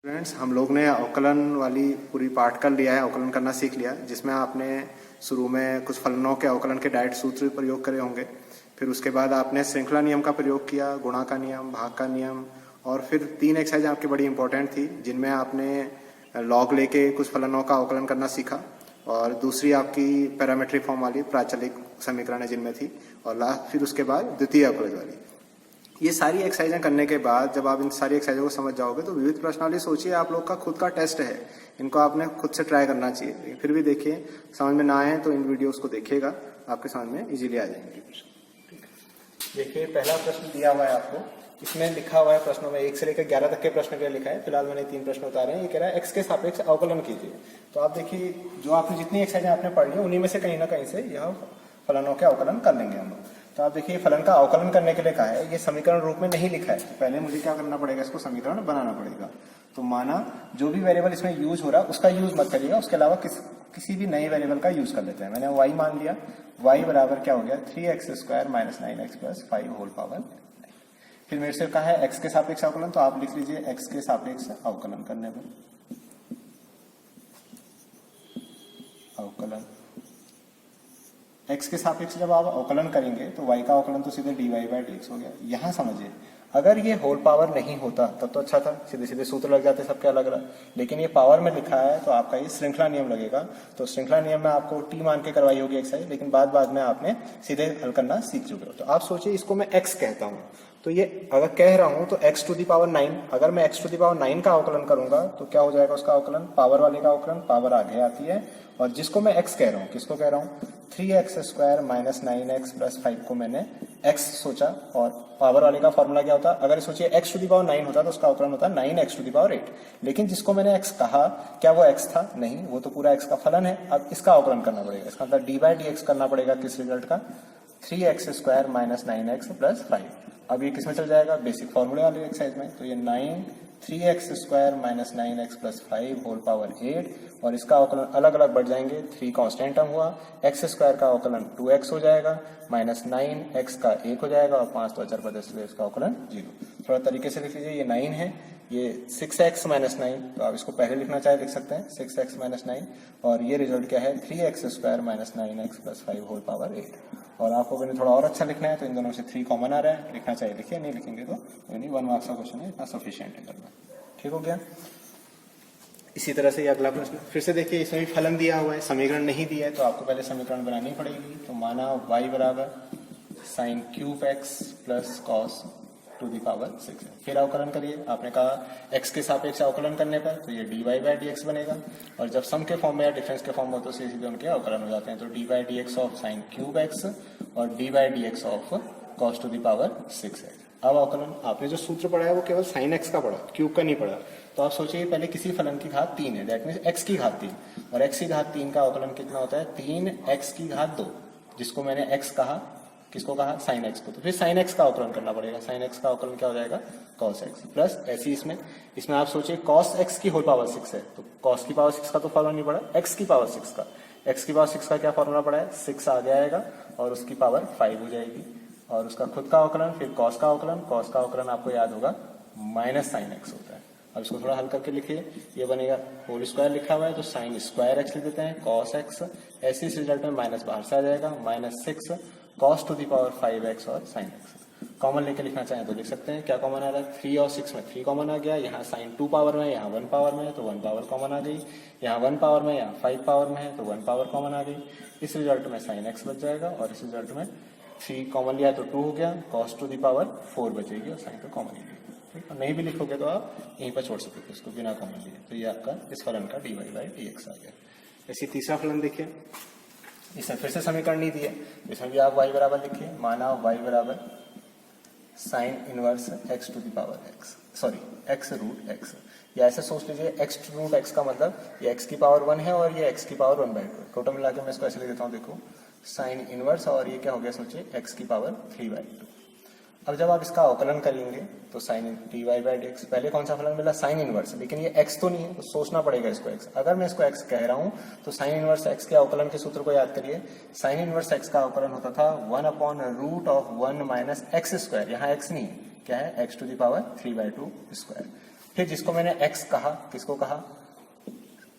Friends, हम लोग ने अवकलन वाली पूरी पाठ कर लिया है, अवकलन करना सीख लिया, जिसमें आपने शुरू में कुछ फलनों के अवकलन के डायरेक्ट सूत्र प्रयोग करे होंगे। फिर उसके बाद आपने श्रृंखला नियम का प्रयोग किया, गुणा का नियम, भाग का नियम, और फिर 3 एक्सरसाइज आपकी बड़ी इंपॉर्टेंट थी जिनमें आपने लॉग लेके कुछ फलनों का अवकलन करना सीखा, और दूसरी आपकी पैरामेट्रिक फॉर्म वाली प्राचलिक समीकरण जिनमें थी, और लास्ट फिर उसके बाद द्वितीय अवकलज वाली। ये सारी एक्सरसाइजें करने के बाद जब आप इन सारी एक्सरसाइजों को समझ जाओगे तो विविध प्रश्नावली सोचिए आप लोग का खुद का टेस्ट है, इनको आपने खुद से ट्राई करना चाहिए। फिर भी देखिए, समझ में ना आए तो इन वीडियोस को देखिएगा, आपके समझ में इजीली आ जाएंगे। देखिए, पहला प्रश्न दिया हुआ है आपको, इसमें लिखा हुआ है प्रश्नों में 1 से लेकर 11 तक के प्रश्न के लिए लिखा है। फिलहाल मैंने 3 प्रश्न उतारे हैं। ये कह रहा है एक्स के सापेक्ष अवकलन कीजिए। तो आप देखिए, जो आपने जितनी एक्सरसाइजें आपने पढ़ ली उन्हीं में से कहीं ना कहीं से यह फलनों के अवकलन कर लेंगे हम लोग। तो आप देखिए, फलन का अवकलन करने के लिए कहा है, ये समीकरण रूप में नहीं लिखा है, तो पहले मुझे क्या करना पड़ेगा, इसको समीकरण बनाना पड़ेगा। तो माना जो भी वेरिएबल इसमें यूज हो रहा है उसका यूज मत करिएगा, उसके अलावा किसी भी नए वेरिएबल का यूज कर लेते हैं। मैंने y मान लिया, y बराबर क्या हो गया 3x² - 9x + 5 होल पावर। फिर मेरे से कहा है x के सापेक्ष अवकलन, तो आप लिख लीजिए x के सापेक्ष अवकलन करने पर अवकलन। x के सापेक्ष जब आप अवकलन करेंगे तो y का अवकलन तो सीधे dy/dx हो गया। यहां समझिए, अगर ये होल पावर नहीं होता तब तो अच्छा था, सीधे सीधे सूत्र लग जाते सबके अलग अलग, लेकिन ये पावर में लिखा है तो आपका ये श्रृंखला नियम लगेगा। तो श्रृंखला नियम में आपको t मान के करवाई होगी एक्सरसाइज, लेकिन बाद में आपने सीधे हल करना सीख चुके हो। तो आप सोचिए, इसको मैं x कहता हूं, तो ये अगर कह रहा हूं तो x⁹9, अगर मैं x⁹9 का अवकलन करूंगा तो क्या हो जाएगा उसका अवकलन, पावर वाले का अवकलन, पावर आगे आती है, और जिसको मैं x कह रहा हूं, किसको कह रहा हूं 3x² - 9x + 5 को मैंने x सोचा, और पावर वाले का फॉर्मूला क्या होता, अगर सोचिए x⁹9 होता तो उसका अवकलन होता 9x⁸। लेकिन जिसको मैंने x कहा, क्या वो x था? नहीं, वो तो पूरा x का फलन है। अब इसका अवकलन करना पड़ेगा, इसका मतलब dy/dx करना पड़ेगा किस रिजल्ट का, 3x² - 9x + 5। अब ये किसमें चल जाएगा, बेसिक फॉर्मूले वाली एक्सरसाइज में। तो ये 3x² - 9x + 5 होल पावर 8, और इसका अवकलन अलग अलग बढ़ जाएंगे। 3 कांस्टेंट टर्म हुआ, x² का अवकलन 2x हो जाएगा, -9x का 1 हो जाएगा, और 5 तो अचर पद इसलिए इसका अवकलन 0। थोड़ा तरीके से लिख लीजिए, ये 9 है, ये 6x - 9, तो आप इसको पहले लिखना चाहे लिख सकते हैं 6x - 9, और ये रिजल्ट क्या है 3x² - 9x + 5 होल पावर 8। और आपको अगर थोड़ा और अच्छा लिखना है तो इन दोनों से 3 कॉमन आ रहा है, लिखना चाहिए लिखिए, नहीं लिखेंगे तो नहीं, 1 मार्क्स का क्वेश्चन है, इतना सफिशिएंट है करना। ठीक हो गया। इसी तरह से ये अगला प्रश्न फिर से देखिए, इसमें भी फलन दिया हुआ है, समीकरण नहीं दिया है, तो आपको पहले समीकरण बनानी पड़ेगी। तो माना y बराबर sin³ x + cos to the power 6 है। फिर अवकलन करिए, आपने कहा x के सापेक्ष अवकलन करने पर तो ये dy/dx बनेगा, और जब सम के फॉर्म में या डिफरेंस के फॉर्म में हो तो सीधे उनके अवकलन हो जाते हैं। तो dy/dx ऑफ sin³ x और dy/dx of cos to the power 6 है। अब अवकलन, आपने जो सूत्र पढ़ा है वो केवल sin x का पढ़ा, क्यूब का नहीं पढ़ा। तो आप सोचिए, पहले किसी फलन की घात 3 है, दैट मीन्स x की घात 3, और x की घात 3 का अवकलन कितना होता है 3x की घात 2, जिसको मैंने x कहा, किसको कहा sin x को। तो फिर sin x का अवकलन करना पड़ेगा, sin x का अवकलन क्या हो जाएगा cos x, प्लस ऐसी इसमें आप सोचिए cos x की होल पावर 6 है, तो cos की पावर 6 का तो फॉर्मूला नहीं पड़ा, x की पावर 6 का, x की पावर 6 का क्या फॉर्मूला पड़ा है, 6 आगे आएगा और उसकी पावर 5 हो जाएगी, और उसका खुद का अवकलन, फिर cos का अवकलन, cos का अवकलन आपको याद होगा -sin x होता है। अब इसको थोड़ा हल करके लिखिए, ये बनेगा होल स्क्वायर लिखा हुआ है तो sin² लिख देते हैं, cos x, ऐसे इस रिजल्ट में माइनस बाहर से आ जाएगा, -6 cos to the power 5x और sin x। कॉमन लेके लिखना चाहें तो लिख सकते हैं, क्या कॉमन आ रहा है 3 और 6 में 3 कॉमन आ गया, यहाँ sin 2 पावर में, यहाँ 1 पावर में है तो 1 पावर कॉमन आ गई, यहाँ 1 पावर में, यहाँ 5 पावर में है तो 1 पावर कॉमन आ गई। इस रिजल्ट में sin x बच जाएगा, और इस रिजल्ट में 3 कॉमन लिया तो 2 हो गया, cos टू द पावर 4 बचेगी, और sin तो कॉमन ही लिया। ठीक है, नहीं भी लिखोगे तो आप यहीं पर छोड़ सकते हो इसको बिना कॉमन लिए। तो ये आपका इस फलन का dy/dx आ गया। ऐसे तीसरा फलन देखिए, इसमें फिर से समीकरण नहीं दिए, इसमें भी आप y बराबर लिखिए, माना y बराबर sin−1 x to the power x, sorry x√x, या ऐसे सोच लीजिए x√x का मतलब ये x की पावर 1 है और ये x की पावर 1/2, टोटल मिला के मैं इसको ऐसे लिख देता हूँ, देखो sin−1, और ये क्या हो गया सोचिए x की पावर 3/2। अब जब आप इसका अवकलन करेंगे तो sin dy/dx, पहले कौन सा फलन मिला sin−1, लेकिन ये x तो नहीं है तो सोचना पड़ेगा इसको x। अगर मैं इसको x कह रहा हूं तो sin−1 के अवकलन के सूत्र को याद करिए, sin−1 का अवकलन होता था 1/√(1 - x², यहाँ x नहीं, क्या है x टू द पावर 3/2²। फिर जिसको मैंने x कहा, किसको कहा,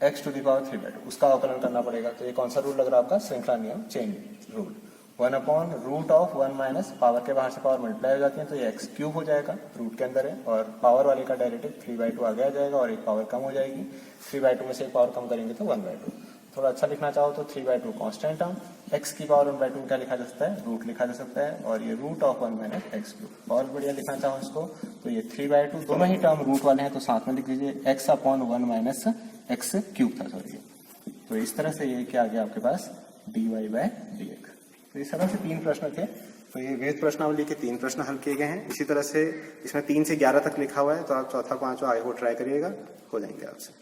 x टू द पावर 3/2, उसका अवकलन करना पड़ेगा। तो ये कौन सा रूल लग रहा है आपका, श्रृंखला नियम, चेन रूल। 1/√(1 माइनस पावर के बाहर से पावर मल्टीप्लाई हो जाती है तो ये x³ हो जाएगा, रूट के अंदर है, और पावर वाले का डेरिवेटिव 3/2 आगे आ जाएगा और एक पावर कम हो जाएगी। 3/2 में से एक पावर कम करेंगे तो 1/2। थोड़ा अच्छा लिखना चाहो तो 3/2 कांस्टेंट टर्म, x की पावर 1/2 क्या लिखा जा सकता है, रूट लिखा जा सकता है, और ये √(1 माइनस x³। और बढ़िया लिखना चाहो इसको तो ये 3/2, दोनों ही टर्म रूट वाले हैं तो साथ में लिख दीजिए, x/1 माइनस x³ था, सॉरी। तो इस तरह से ये क्या आ गया आपके पास, dy/dx। तो इस तरह से 3 प्रश्न थे। तो ये वेद प्रश्नावली के 3 प्रश्न हल किए गए हैं। इसी तरह से इसमें 3 से 11 तक लिखा हुआ है, तो आप चौथा 5वां आगे को ट्राई करिएगा, हो जाएंगे आपसे।